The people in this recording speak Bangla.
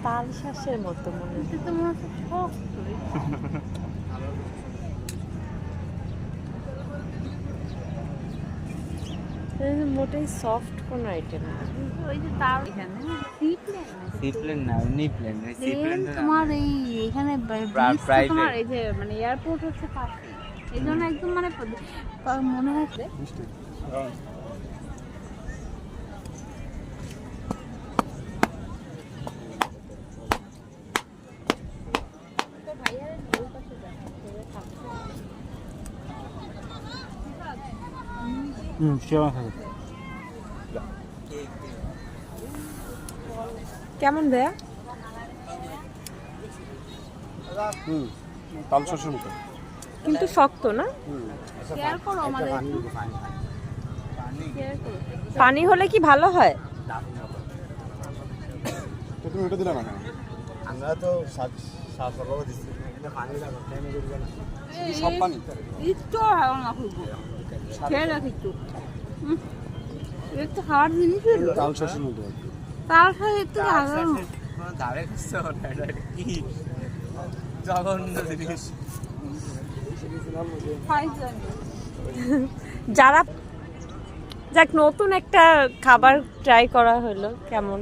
তাল শ্বাসের মতো মনে হচ্ছে তো, মনে হচ্ছে মোটেই সফট কোন আইটেম না। ওই যে তার এখানে সি-প্লেন না, নি প্লেন। সি-প্লেন তোমার এই এখানে তোমার এই যে মানে এয়ারপোর্ট হচ্ছে পাশে, এই জন্য একদম মানে মনে হচ্ছে কেমন দেয়া? তাল শস্যের মতো, কিন্তু শক্ত না? শেয়ার করো আমাদের পানি হলে কি ভালো হয়? তো তুমি ওটা দিলে না কেন? আমরা তো সাত দিচ্ছি, পানি লাগবে, সব পানি একটু হাওয়া না খুলবো খেয়ে রাখ একটু, একটু হাওয়ার জিনিস তাল শস্যের মতো। তার সাথে একটু ধারে করছে ওটা কি জঘন্য জিনিস। যারা যাক নতুন একটা খাবার ট্রাই করা হলো, কেমন